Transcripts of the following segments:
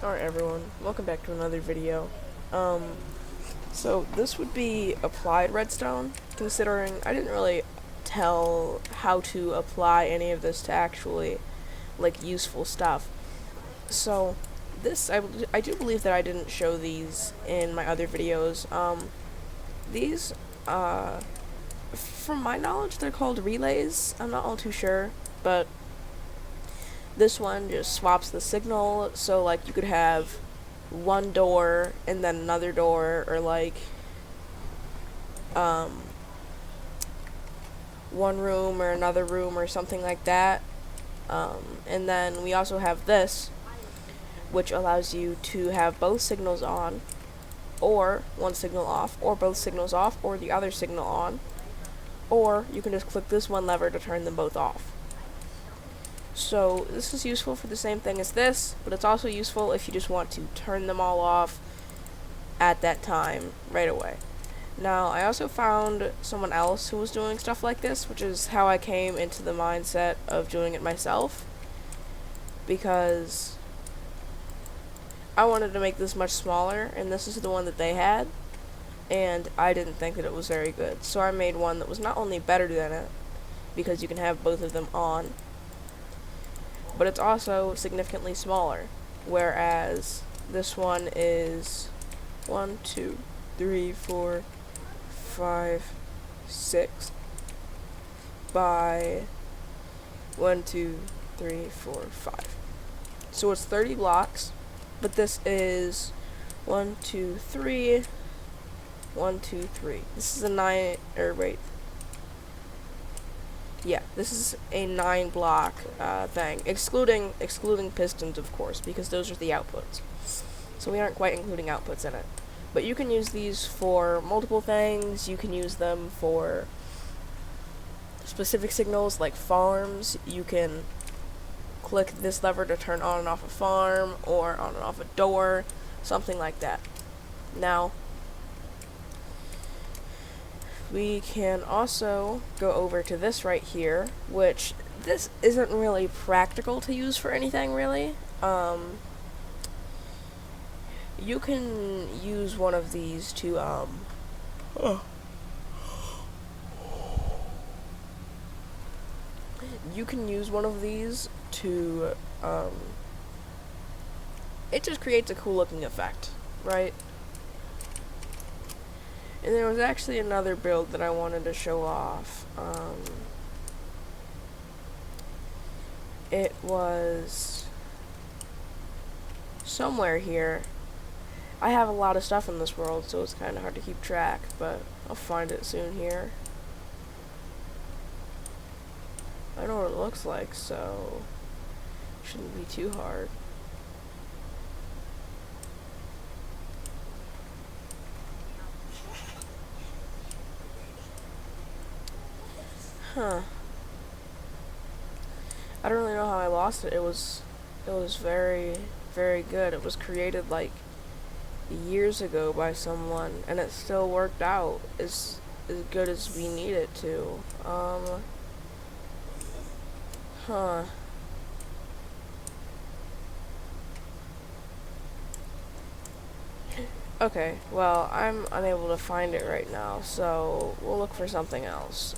Alright everyone, welcome back to another video. So this would be applied redstone, considering I didn't really tell how to apply any of this to actually, useful stuff. So, I do believe that I didn't show these in my other videos. These, from my knowledge, they're called relays. I'm not all too sure, but this one just swaps the signal, so you could have one door and then another door, or one room or another room or something like that. And then we also have this, which allows you to have both signals on, or one signal off, or both signals off, or the other signal on, or you can just click this one lever to turn them both off. So this is useful for the same thing as this, but it's also useful if you just want to turn them all off at that time right away. Now, I also found someone else who was doing stuff like this, which is how I came into the mindset of doing it myself, because I wanted to make this much smaller, and this is the one that they had, and I didn't think that it was very good. So I made one that was not only better than it, because you can have both of them on, but it's also significantly smaller, whereas this one is 1, 2, 3, 4, 5, 6 by 1, 2, 3, 4, 5. So it's 30 blocks, but this is 1, 2, 3, 1, 2, 3. This is a 9, or wait. Yeah, this is a 9 block thing, excluding pistons, of course, because those are the outputs. So we aren't quite including outputs in it. But you can use these for multiple things. You can use them for specific signals like farms. You can click this lever to turn on and off a farm, or on and off a door, something like that. Now, we can also go over to this right here, which this isn't really practical to use for anything, really. You can use one of these to, you can use one of these to, it just creates a cool looking effect, right? And there was actually another build that I wanted to show off. It was somewhere here. I have a lot of stuff in this world, so it's kind of hard to keep track, but I'll find it soon here. I know what it looks like, so it shouldn't be too hard. Huh. I don't really know how I lost it. It was very, very good. It was created years ago by someone, and it still worked out as good as we need it to. Huh. Okay, well, I'm unable to find it right now, so we'll look for something else.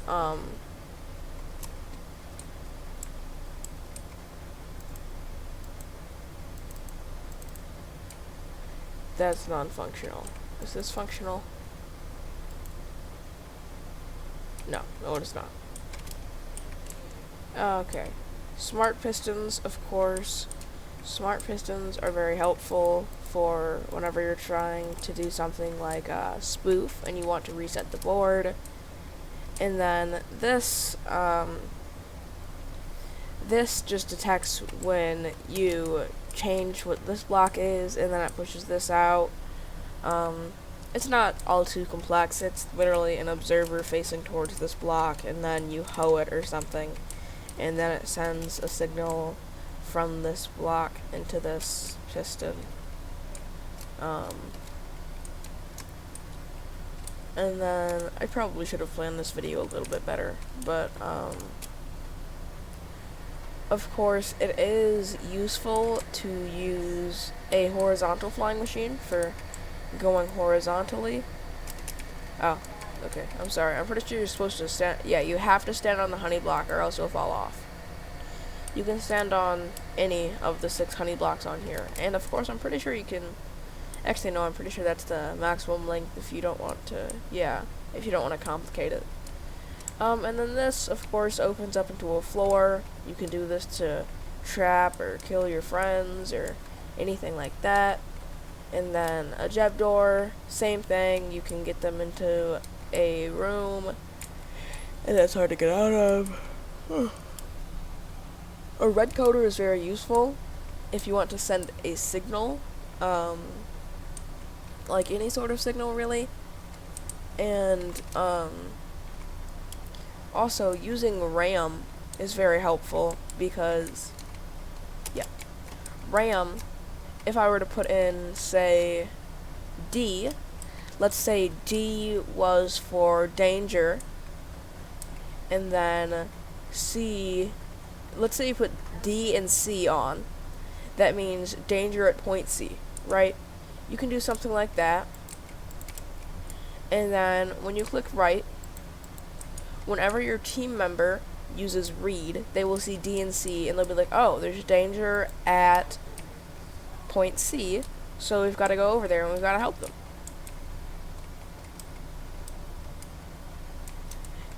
That's non-functional. Is this functional? No, it is not. Okay. Smart pistons, of course. Smart pistons are very helpful for whenever you're trying to do something like a spoof and you want to reset the board. And then this, this just detects when you change what this block is, and then it pushes this out. It's not all too complex. It's literally an observer facing towards this block, and then you hoe it or something, and then it sends a signal from this block into this piston. And then I probably should have planned this video a little bit better, but of course, it is useful to use a horizontal flying machine for going horizontally. Oh, okay. I'm sorry. I'm pretty sure you're supposed to stand. Yeah, you have to stand on the honey block or else you'll fall off. You can stand on any of the 6 honey blocks on here. And of course, I'm pretty sure you can. Actually, no, I'm pretty sure that's the maximum length if you don't want to. Yeah, if you don't want to complicate it. And then this, of course, opens up into a floor. You can do this to trap or kill your friends or anything like that. And then a jet door, same thing. You can get them into a room, and that's hard to get out of. A red coder is very useful if you want to send a signal, like any sort of signal, really. And also using RAM is very helpful because, yeah, RAM, if I were to put in, say, D, let's say D was for danger, and then C, let's say you put D and C on, that means danger at point C, right? You can do something like that, and then when you click right, whenever your team member uses read, they will see D and C, and they'll be like, oh, there's danger at point C, so we've got to go over there and we've got to help them.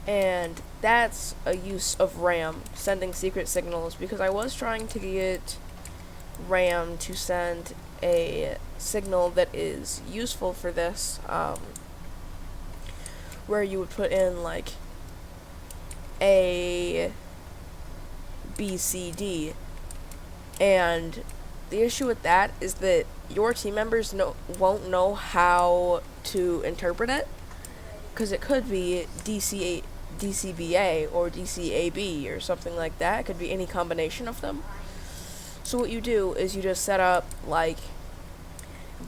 And that's a use of RAM, sending secret signals, because I was trying to get RAM to send a signal that is useful for this, where you would put in like A, B, C, D, and the issue with that is that your team members won't know how to interpret it, because it could be DCBA or DCAB or something like that. It could be any combination of them. So what you do is you just set up like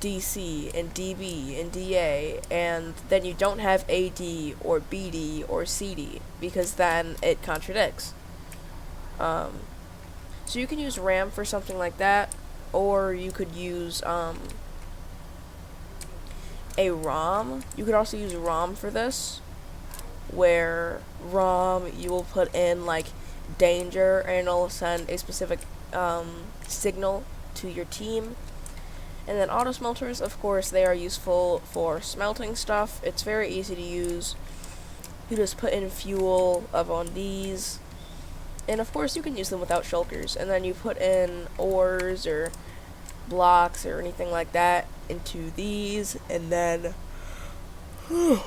DC and DB and DA, and then you don't have AD or BD or CD, because then it contradicts. So you can use RAM for something like that, or you could use a ROM. You could also use ROM for this, where ROM you will put in like danger, and it'll send a specific signal to your team. And then auto smelters, of course, they are useful for smelting stuff. It's very easy to use. You just put in fuel on these, and of course you can use them without shulkers, and then you put in ores or blocks or anything like that into these, and then you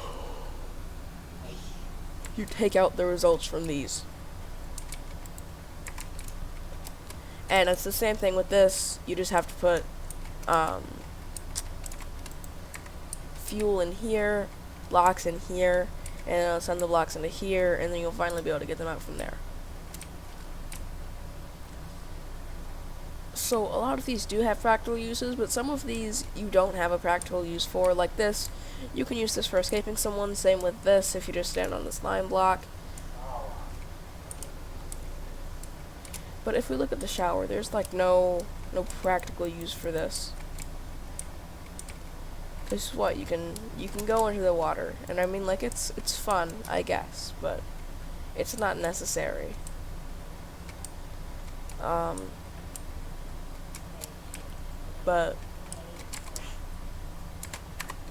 take out the results from these. And it's the same thing with this. You just have to put fuel in here, blocks in here, and it'll send the blocks into here, and then you'll finally be able to get them out from there. So a lot of these do have practical uses, but some of these you don't have a practical use for. Like this, you can use this for escaping someone. Same with this, if you just stand on this line block. But if we look at the shower, there's like no practical use for this. This is what you can go into the water, and I mean, like, it's fun, I guess, but it's not necessary. But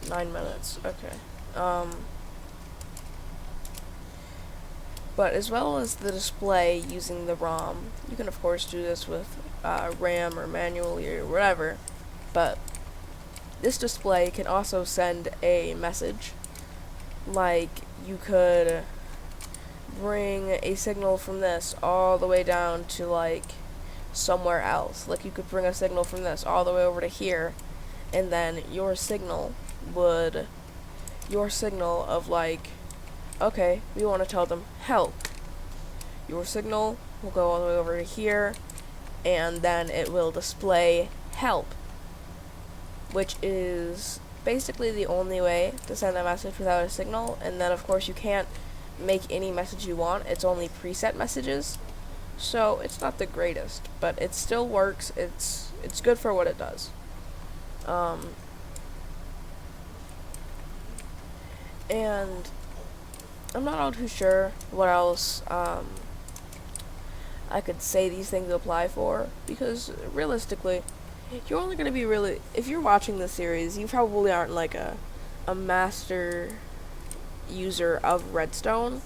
9 minutes, okay. But as well as the display using the ROM, you can of course do this with RAM or manually or whatever, but this display can also send a message. Like, you could bring a signal from this all the way down to like somewhere else. Like, you could bring a signal from this all the way over to here, and then your signal of like, okay, we want to tell them help. Your signal will go all the way over to here, and then it will display help, which is basically the only way to send a message without a signal. And then of course you can't make any message you want. It's only preset messages, so it's not the greatest, but it still works. It's good for what it does. Um, and I'm not all too sure what else I could say these things apply for, because realistically, you're only going to be really, if you're watching this series, you probably aren't like a master user of Redstone.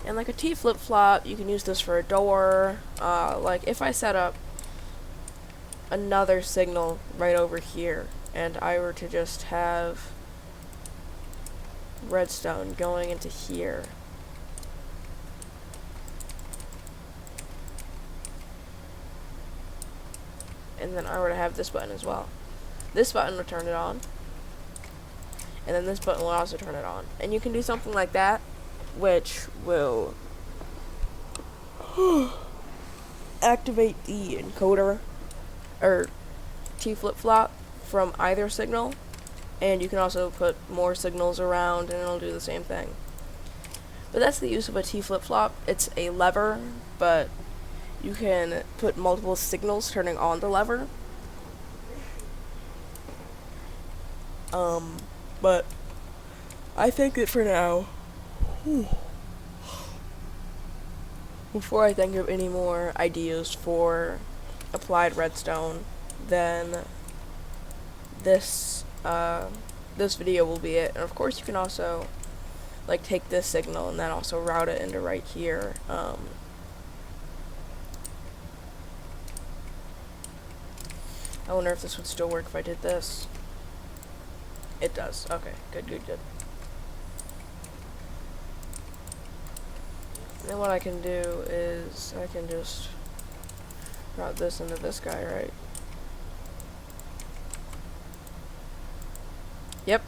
And like a T flip-flop, you can use this for a door. Like if I set up another signal right over here, and I were to just have redstone going into here, and then I were to have this button as well, this button would turn it on, and then this button will also turn it on. And you can do something like that, which will activate the encoder or T flip-flop from either signal, and you can also put more signals around and it'll do the same thing. But that's the use of a T flip-flop. It's a lever, but you can put multiple signals turning on the lever. But I think that for now, before I think of any more ideas for applied redstone, then this this video will be it. And of course you can also like take this signal and then also route it into right here. I wonder if this would still work if I did this. It does. Okay, good. And what I can do is I can just route this into this guy, right? Yep.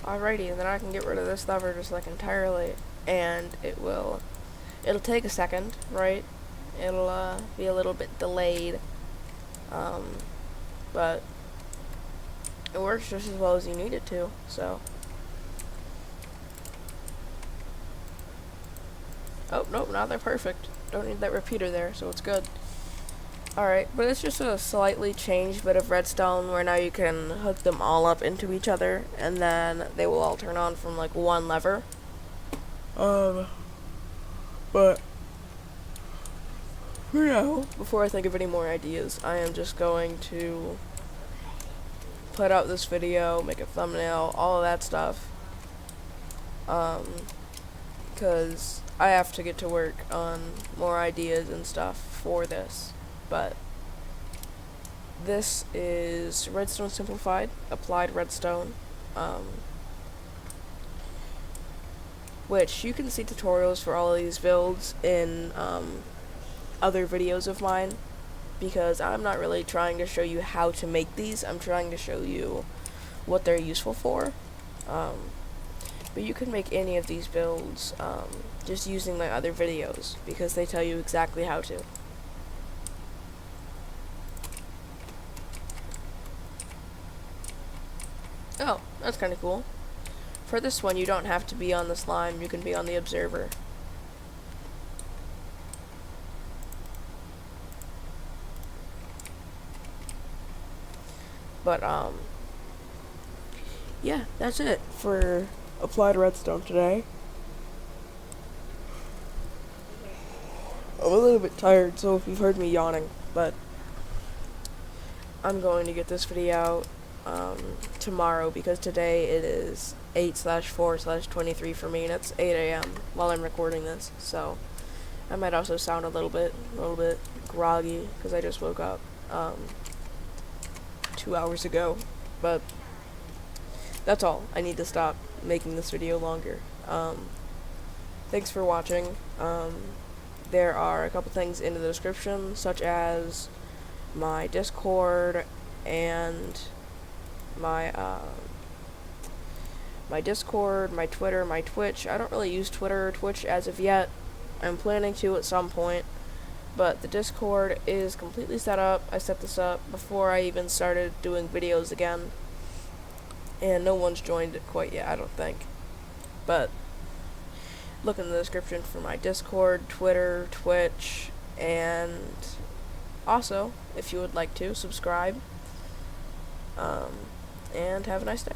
Alrighty, and then I can get rid of this lever just like entirely, and it'll take a second, right? It'll be a little bit delayed, but it works just as well as you need it to, so. Oh, nope, now they're perfect. Don't need that repeater there, so it's good. Alright, but it's just a slightly changed bit of redstone where now you can hook them all up into each other, and then they will all turn on from like one lever. But for now, before I think of any more ideas, I am just going to put out this video, make a thumbnail, all of that stuff. Because I have to get to work on more ideas and stuff for this. But this is Redstone Simplified, Applied Redstone, which you can see tutorials for all of these builds in other videos of mine, because I'm not really trying to show you how to make these, I'm trying to show you what they're useful for. But you can make any of these builds just using my other videos, because they tell you exactly how to. Oh, that's kind of cool. For this one, you don't have to be on the slime, you can be on the observer. But, yeah, that's it for Applied Redstone today. I'm a little bit tired, so if you've heard me yawning, but I'm going to get this video out tomorrow, because today it is 8/4/23 for me, and it's 8 a.m. while I'm recording this, so I might also sound a little bit groggy, because I just woke up 2 hours ago, but that's all. I need to stop making this video longer. Thanks for watching. There are a couple things in the description, such as my Discord and my Discord, my Twitter, my Twitch. I don't really use Twitter or Twitch as of yet. I'm planning to at some point, but the Discord is completely set up. I set this up before I even started doing videos again, and no one's joined it quite yet, I don't think. But look in the description for my Discord, Twitter, Twitch, and also, if you would like to, subscribe. And have a nice day.